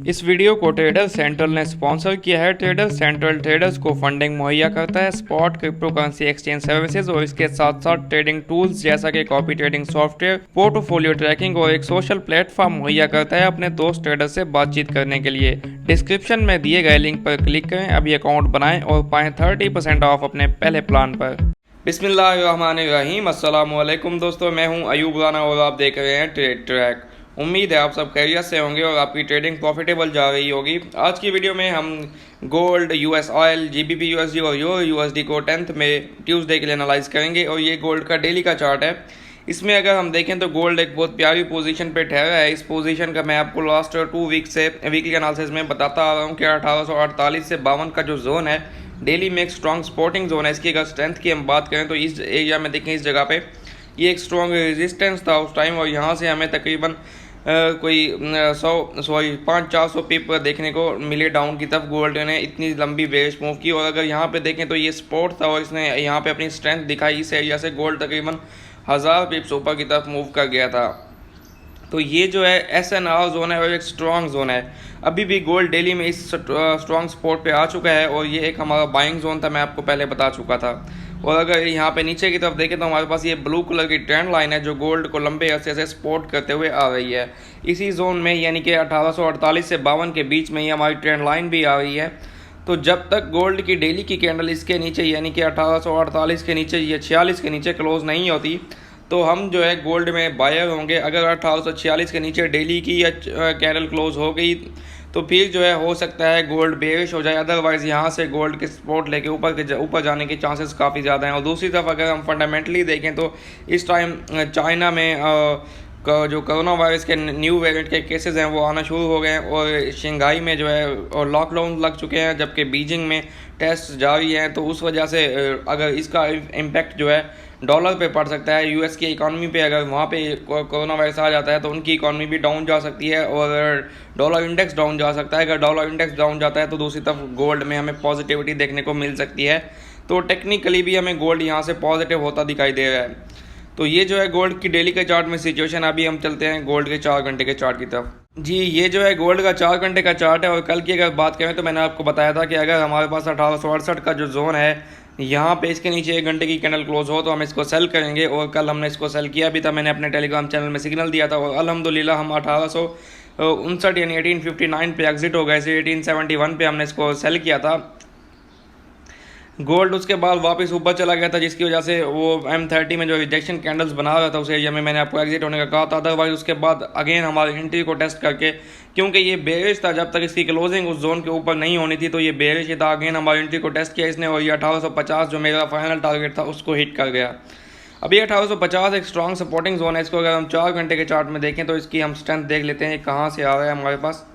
इस वीडियो को trader central ने स्पॉन्सर किया है। ट्रेडर सेंट्रल ट्रेडर्स को फंडिंग मुहैया करता है, spot crypto currency exchange services और इसके साथ साथ ट्रेडिंग टूल्स जैसा कि copy trading software, portfolio tracking और एक सोशल प्लेटफॉर्म मुहैया करता है अपने दोस्त ट्रेडर से बातचीत करने के लिए। डिस्क्रिप्शन में दिए गए लिंक पर क्लिक करें, अभी अकाउंट बनाएं और पाएं 30% ऑफ अपने पहले प्लान पर। बिस्मिल्लाहिर्रहमानिर्रहीम, अस्सलाम वालेकुम दोस्तों, मैं हूं अयूब राना और आप देख रहे हैं ट्रेड ट्रैक। उम्मीद है आप सब खैरियत से होंगे और आपकी ट्रेडिंग प्रॉफिटेबल जा रही होगी। आज की वीडियो में हम gold, US oil, GBP USD और यूरो यूएसडी को 10th में ट्यूसडे के लिए एनालाइज करेंगे और ये गोल्ड का डेली का चार्ट है। इसमें अगर हम देखें तो गोल्ड एक बहुत प्यारी पोजीशन पे ठहरा है। इस पोजीशन का मैं आपको लास्ट 2 वीक से वीकली एनालिसिस में बताता आ रहा हूँ कि 1848 से 52 का जो जोन है डेली में एक स्ट्रॉन्ग सपोर्टिंग जोन है। इसकी अगर स्ट्रेंथ की हम बात करें तो इस एरिया में देखें, इस जगह पे ये एक स्ट्रॉन्ग रेजिस्टेंस था उस टाइम और यहाँ से हमें तकरीबन कोई 500-400 पिप देखने को मिले डाउन की तरफ। गोल्ड ने इतनी लंबी बेरिश मूव की और अगर यहाँ पे देखें तो ये सपोर्ट था और इसने यहाँ पे अपनी स्ट्रेंथ दिखाई। इस एरिया से गोल्ड तकरीबन 1000 पिप्स ऊपर की तरफ मूव कर गया था। तो ये जो है SNR जोन है और एक स्ट्रॉन्ग जोन है। अभी भी गोल्ड डेली में इस स्ट्रॉन्ग सपोर्ट पे आ चुका है और ये एक हमारा बाइंग जोन था, मैं आपको पहले बता चुका था। और अगर यहाँ पे नीचे की तरफ देखें तो हमारे पास ये ब्लू कलर की ट्रेंड लाइन है जो गोल्ड को लंबे अरसे से सपोर्ट करते हुए आ रही है। इसी जोन में यानी कि 1848 से 52 के बीच में ही हमारी ट्रेंड लाइन भी आ रही है। तो जब तक गोल्ड की डेली की कैंडल इसके नीचे यानी कि 1848 के नीचे या 46 के नीचे क्लोज नहीं होती तो हम जो है गोल्ड में बायर होंगे। अगर 1846 के नीचे डेली की या कैंडल क्लोज हो गई तो फिर जो है हो सकता है गोल्ड बेरिश हो जाए। अदरवाइज़ यहाँ से गोल्ड के सपोर्ट लेके ऊपर जाने के चांसेस काफ़ी ज़्यादा हैं। और दूसरी तरफ अगर हम फंडामेंटली देखें तो इस टाइम चाइना में जो कोरोना वायरस के न्यू वेरिएंट के केसेस हैं वो आना शुरू हो गए हैं और शंघाई में जो है और लॉकडाउन लग चुके हैं, जबकि बीजिंग में टेस्ट जारी हैं। तो उस वजह से अगर इसका इम्पैक्ट जो है डॉलर पे पड़ सकता है, यूएस की इकॉनमी पे अगर वहाँ पे कोरोना वायरस आ जाता है तो उनकी इकॉनमी भी डाउन जा सकती है और डॉलर इंडेक्स डाउन जा सकता है। अगर डॉलर इंडेक्स डाउन जाता है तो दूसरी तरफ गोल्ड में हमें पॉजिटिविटी देखने को मिल सकती है। तो टेक्निकली भी हमें गोल्ड यहाँ से पॉजिटिव होता दिखाई दे रहा है। तो ये जो है गोल्ड की डेली के चार्ट में सिचुएशन। अभी हम चलते हैं गोल्ड के 4 घंटे के चार्ट की तरफ। जी, ये जो है गोल्ड का 4 घंटे का चार्ट है और कल की अगर बात करें तो मैंने आपको बताया था कि अगर हमारे पास 1868 का जो जोन है यहाँ पे इसके नीचे 1 घंटे की कैंडल क्लोज हो तो हम इसको सेल करेंगे और कल हमने इसको सेल किया भी था। मैंने अपने टेलीग्राम चैनल में सिग्नल दिया था और अल्हम्दुलिल्लाह हम 1859 यानी 1859 पे एग्जिट हो गए। 1871 पे हमने इसको सेल किया था। गोल्ड उसके बाद वापस ऊपर चला गया था जिसकी वजह से वो M30 में जो रिजेक्शन कैंडल्स बना रहा था उस एरिया में मैंने आपको एग्जिट होने का कहा था। अदरवाइज उसके बाद अगेन हमारी एंट्री को टेस्ट करके, क्योंकि ये बेरिश था, जब तक इसकी क्लोजिंग उस जोन के ऊपर नहीं होनी थी तो ये बेरिश था। अगेन हमारी एंट्री को टेस्ट किया इसने और ये 1850 जो मेरा फाइनल टारगेट था उसको हिट कर गया। अभी 1850 एक स्ट्रॉन्ग सपोर्टिंग जोन है। इसको अगर हम 4 घंटे के चार्ट में देखें तो इसकी हम स्ट्रेंथ देख लेते हैं कहाँ से आ रहा है हमारे पास।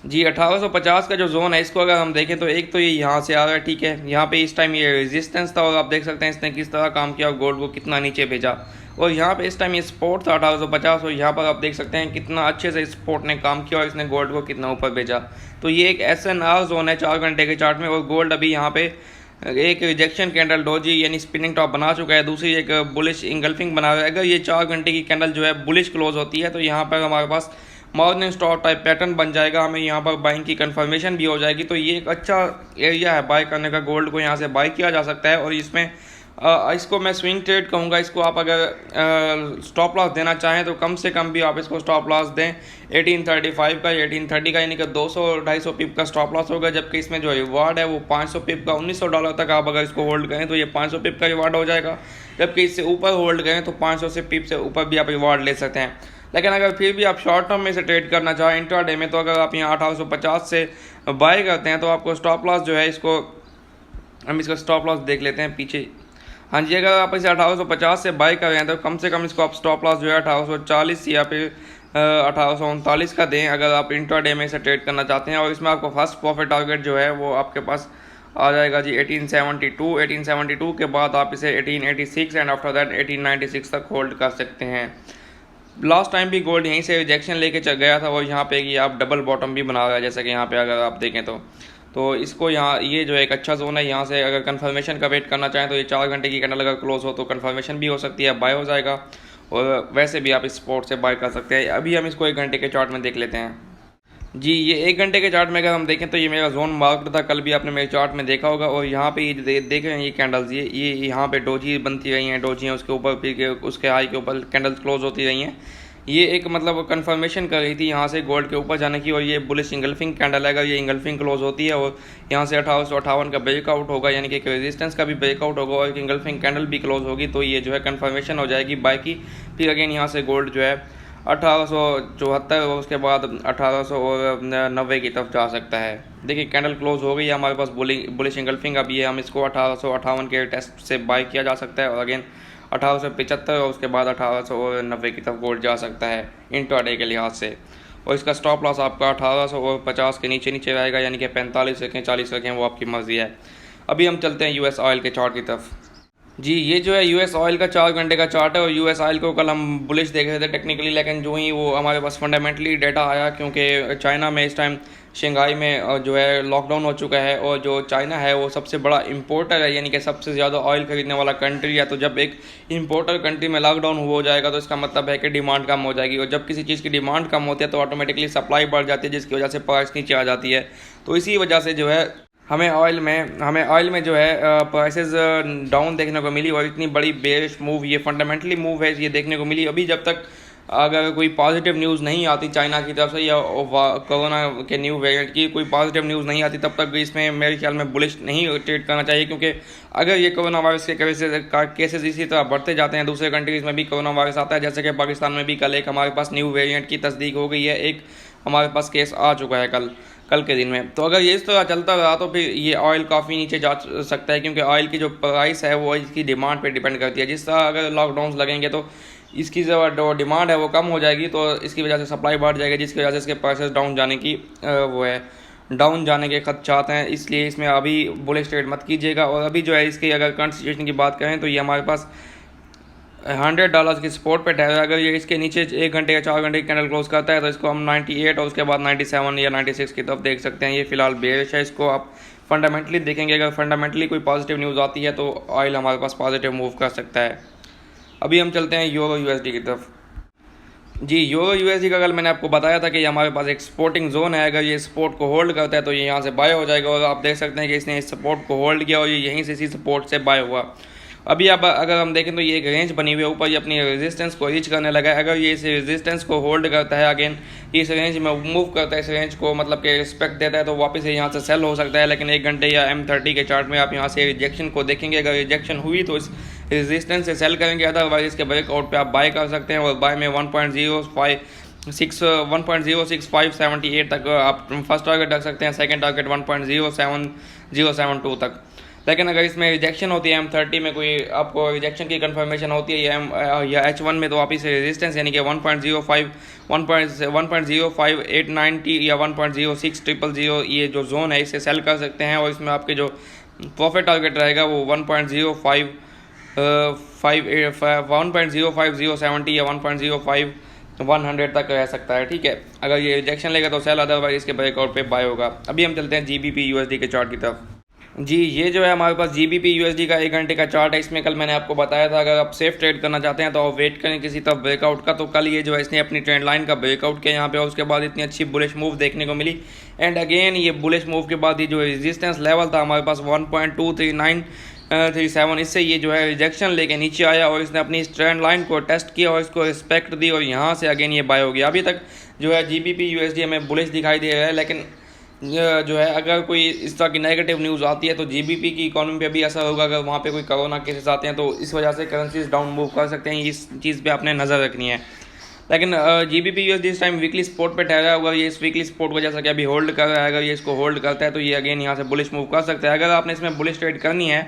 जी, 1850 का जो जोन है इसको अगर हम देखें तो एक तो ये यहाँ से आ रहा है, ठीक है। यहाँ पे इस टाइम ये रेजिस्टेंस था और आप देख सकते हैं इसने किस तरह काम किया और गोल्ड को कितना नीचे भेजा। और यहाँ पे इस टाइम ये सपोर्ट था 1850 और यहाँ पर आप देख सकते हैं कितना अच्छे से सपोर्ट ने काम किया और इसने गोल्ड को कितना ऊपर भेजा। तो ये एक SNR जोन है 4 घंटे के चार्ट में और गोल्ड अभी यहाँ पे एक रिजेक्शन कैंडल डोजी यानी स्पिनिंग टॉप बना चुका है, दूसरी एक बुलिश इंगल्फिंग बना रहा है। अगर ये 4 घंटे की कैंडल जो है बुलिश क्लोज होती है तो यहाँ पर हमारे पास मॉर्निंग स्टार टाइप पैटर्न बन जाएगा, हमें यहाँ पर बाइंग की कंफर्मेशन भी हो जाएगी। तो ये एक अच्छा एरिया है बाय करने का, गोल्ड को यहाँ से बाय किया जा सकता है। और इसमें इसको मैं स्विंग ट्रेड कहूँगा। इसको आप अगर स्टॉप लॉस देना चाहें तो कम से कम भी आप इसको स्टॉप लॉस दें 1835 का, 1830 का, यानी कि 200-250 पिप का स्टॉप लॉस होगा। जबकि इसमें जो रिवार्ड है वो 500 पिप का, $1900 तक आप अगर इसको होल्ड करें तो ये 500 पिप का रिवार्ड हो जाएगा। जबकि इससे ऊपर होल्ड करें तो 500 से पिप से ऊपर भी आप रिवार्ड ले सकते हैं। लेकिन अगर फिर भी आप शॉर्ट टर्म में से ट्रेड करना चाहें इंट्राडे में तो अगर आप यहाँ 1850 से बाय करते हैं तो आपको स्टॉप लॉस जो है इसको हम इसका स्टॉप लॉस देख लेते हैं पीछे। हाँ जी, अगर आप इसे 1850 से बाय कर रहे हैं तो कम से कम इसको आप स्टॉप लॉस जो है 1840 या फिर 1839 का दें अगर आप इंट्राडे में से ट्रेड करना चाहते हैं। और इसमें आपको फर्स्ट प्रॉफिट टारगेट जो है वो आपके पास आ जाएगा जी 1872 के बाद आप इसे 1886 एंड आफ्टर दैट 1896 तक होल्ड कर सकते हैं। लास्ट टाइम भी गोल्ड यहीं से रिजेक्शन लेके चल गया था और यहाँ पे कि आप डबल बॉटम भी बना रहा है, जैसा कि यहाँ पे अगर आप देखें तो इसको यहाँ ये जो एक अच्छा जोन है, यहाँ से अगर कंफर्मेशन का वेट करना चाहें तो ये 4 घंटे की कैंडल अगर क्लोज हो तो कंफर्मेशन भी हो सकती है, बाय हो जाएगा। और वैसे भी आप इस स्पॉट से बाय कर सकते हैं। अभी हम इसको 1 घंटे के चार्ट में देख लेते हैं। जी, ये 1 घंटे के चार्ट में अगर हम देखें तो ये मेरा ज़ोन मार्क्ड था, कल भी आपने मेरे चार्ट में देखा होगा। और यहाँ पे ये देख रहे हैं ये कैंडल्स, ये यहाँ पे डोजी बनती रही हैं, डोजी हैं उसके ऊपर, फिर उसके हाई के ऊपर कैंडल्स क्लोज होती रही हैं। ये एक मतलब कंफर्मेशन कर रही थी यहाँ से गोल्ड के ऊपर जाने की। और ये बुलिश इंगल्फिंग कैंडल है, अगर ये इंगल्फिंग क्लोज होती है और यहाँ से 1858 का ब्रेकआउट होगा, यानी कि एक रेजिस्टेंस का भी ब्रेकआउट होगा और एक इंगल्फिंग कैंडल भी क्लोज होगी, तो ये जो है कंफर्मेशन हो जाएगी बाय की। फिर अगेन यहाँ से गोल्ड जो है 1874 और उसके बाद 1890 की तरफ जा सकता है। देखिए कैंडल क्लोज हो गई है हमारे पास बुलिश इंगल्फिंग। अब ये हम इसको 1858 के टेस्ट से बाय किया जा सकता है और अगेन 1875 और उसके बाद 1890 की तरफ गोल्ड जा सकता है इंट्राडे के लिहाज से। और इसका स्टॉप लॉस आपका 1850 के नीचे नीचे रहेगा, यानी कि 45 रखें 40 रखें वो आपकी मर्जी है। अभी हम चलते हैं यूएस ऑयल के चार्ट की तरफ। जी, ये जो है यूएस ऑयल का 4 घंटे का चार्ट है। और यूएस ऑयल को कल हम बुलिश देख रहे थे टेक्निकली, लेकिन जो ही वो हमारे पास फंडामेंटली डेटा आया, क्योंकि चाइना में इस टाइम शंघाई में जो है लॉकडाउन हो चुका है और जो चाइना है वो सबसे बड़ा इंपोर्टर है, यानी कि सबसे ज़्यादा ऑयल खरीदने वाला कंट्री है। तो जब एक इंपोर्टर कंट्री में लॉकडाउन हो जाएगा तो इसका मतलब है कि डिमांड कम हो जाएगी, और जब किसी चीज़ की डिमांड कम होती है तो ऑटोमेटिकली सप्लाई बढ़ जाती है, जिसकी वजह से प्राइस नीचे आ जाती है। तो इसी वजह से जो है हमें ऑयल में जो है प्राइसेस डाउन देखने को मिली। और इतनी बड़ी बेरिश मूव, ये फंडामेंटली मूव है, ये देखने को मिली। अभी जब तक अगर कोई पॉजिटिव न्यूज़ नहीं आती चाइना की तरफ से या कोरोना के न्यू वेरिएंट की कोई पॉजिटिव न्यूज़ नहीं आती, तब तक इसमें मेरे ख्याल में बुलिश नहीं ट्रेड करना चाहिए। क्योंकि अगर ये कोरोना वायरस के केसेस इसी तरह बढ़ते जाते हैं, दूसरे कंट्रीज़ में भी कोरोना वायरस आता है, जैसे कि पाकिस्तान में भी कल एक हमारे पास न्यू वेरिएंट की तस्दीक हो गई है, एक हमारे पास केस आ चुका है कल के दिन में। तो अगर ये इस तरह चलता रहा तो फिर ये ऑयल काफ़ी नीचे जा सकता है, क्योंकि ऑयल की जो प्राइस है वो इसकी डिमांड पे डिपेंड करती है। जिस तरह अगर लॉकडाउन लगेंगे तो इसकी जो डिमांड है वो कम हो जाएगी, तो इसकी वजह से सप्लाई बढ़ जाएगी, जिसकी वजह से इसके प्राइसेस डाउन जाने की वो है डाउन जाने के खदशात हैं। इसलिए इसमें अभी बुलिश ट्रेड मत कीजिएगा। और अभी जो है इसकी अगर करंट सिचुएशन की बात करें तो ये हमारे पास $100 की सपोर्ट पे ठहरा। अगर ये इसके नीचे 1 घंटे या 4 घंटे की कैंडल क्लोज करता है तो इसको हम 98 और उसके बाद 97 या 96 की तरफ देख सकते हैं। ये फिलहाल बेरिश है, इसको आप फंडामेंटली देखेंगे। अगर फंडामेंटली कोई पॉजिटिव न्यूज़ आती है तो ऑयल हमारे पास पॉजिटिव मूव कर सकता है। अभी हम चलते हैं यूरो यूएसडी की तरफ। जी, यूरो यूएसडी का कल मैंने आपको बताया था कि हमारे पास एक सपोर्टिंग जोन है, अगर ये सपोर्ट को होल्ड करता है तो ये यहाँ से बाय हो जाएगा। और आप देख सकते हैं कि इसने इस सपोर्ट को होल्ड किया और ये यहीं से इसी सपोर्ट से बाय हुआ। अभी अब अगर हम देखें तो ये एक रेंज बनी हुई है, ऊपर ये अपनी रेजिस्टेंस को रीच करने लगा है। अगर ये इस रेजिस्टेंस को होल्ड करता है, अगेन इस रेंज में मूव करता है, इस रेंज को मतलब कि रिस्पेक्ट देता है, तो वापस ये यहाँ से सेल हो सकता है। लेकिन 1 घंटे या M30 के चार्ट में आप यहाँ से रिजेक्शन को देखेंगे, अगर रिजेक्शन हुई तो इस रेजिस्टेंस से सेल करेंगे, अदरवाइज इसके ब्रेकआउट पे आप बाय कर सकते हैं। और बाय में 1.06578 तक आप फर्स्ट टारगेट रख सकते हैं, सेकंड टारगेट 1.07072 तक। लेकिन अगर इसमें रिजेक्शन होती है M30 में, कोई आपको रिजेक्शन की कंफर्मेशन होती है या H1 में, तो आप इसे रेजिस्टेंस यानी कि 1.05890 या 1.06000 ये जो जोन है इसे सेल कर सकते हैं। और इसमें आपके जो प्रॉफिट टारगेट रहेगा वो 1.05070 या 1.05100 तक रह सकता है। ठीक है, अगर ये रिजेक्शन लेगा तो सेल, अदरवाइज इसके ब्रेकआउट पे बाय होगा। अभी हम चलते हैं GBP USD के चार्ट की तरफ। जी, ये जो है हमारे पास GBP USD का 1 घंटे का चार्ट है। इसमें कल मैंने आपको बताया था अगर आप सेफ ट्रेड करना चाहते हैं तो आप वेट करें किसी तरफ ब्रेकआउट का। तो कल ये जो है इसने अपनी ट्रेंड लाइन का ब्रेकआउट किया यहाँ पे, और उसके बाद इतनी अच्छी बुलिश मूव देखने को मिली। एंड अगेन ये बुलिश मूव के बाद ये जो रेजिस्टेंस लेवल था हमारे पास 1.23937, इससे ये जो है रिजेक्शन लेके नीचे आया और इसने अपनी इस ट्रेंड लाइन को टेस्ट किया और इसको रिस्पेक्ट दी और यहाँ से अगेन ये बाय हो गया। अभी तक जो है GBP USD हमें बुलिश दिखाई दे रहा है, लेकिन जो है अगर कोई इस तरह की नेगेटिव न्यूज़ आती है तो GBP की इकोनॉमी पे भी असर होगा। अगर वहाँ पे कोई कोरोना केसेस आते हैं तो इस वजह से करेंसीज डाउन मूव कर सकते हैं, इस चीज़ पे आपने नज़र रखनी है। लेकिन GBP USD इस टाइम वीकली सपोर्ट पे ठहरा होगा। ये इस वीकली सपोर्ट को जैसा कि अभी होल्ड कर रहा है, अगर ये इसको होल्ड करता है तो ये अगेन यहाँ से बुलिश मूव कर सकता है। अगर आपने इसमें बुलिश ट्रेड करनी है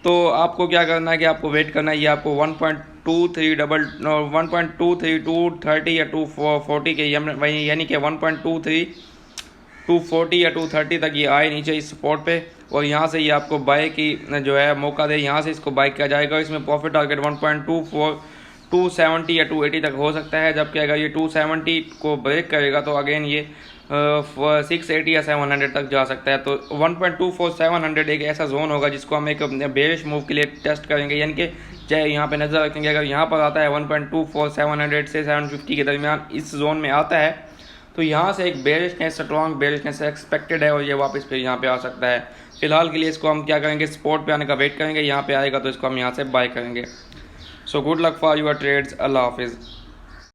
तो आपको क्या करना है कि आपको वेट करना है, ये आपको 1.23230 या 240 के यानी कि 1.240 या 230 तक ये आए नीचे इस सपोर्ट पे, और यहाँ से ये आपको बाय की जो है मौका दे, यहाँ से इसको बाय किया जाएगा। इसमें प्रॉफिट टारगेट 270 या 280 तक हो सकता है, जबकि अगर ये 270 को ब्रेक करेगा तो अगेन ये 680 या 700 तक जा सकता है। तो 1.24700 एक ऐसा जोन होगा जिसको हम एक बेरिश मूव के लिए टेस्ट करेंगे, यानी कि चाहे यहाँ पे नज़र रखेंगे। अगर यहाँ पर आता है 1.24700 से 750 के दरमियान इस जोन में आता है तो यहाँ से एक बेरिशनेस, स्ट्रॉन्ग बेरिशनेस एक्सपेक्टेड है और ये वापस फिर यहाँ पे आ सकता है। फिलहाल के लिए इसको हम क्या करेंगे, स्पॉट पे आने का वेट करेंगे, यहाँ पे आएगा तो इसको हम यहाँ से बाय करेंगे। So good luck for your trades, अल्लाह हाफिज़।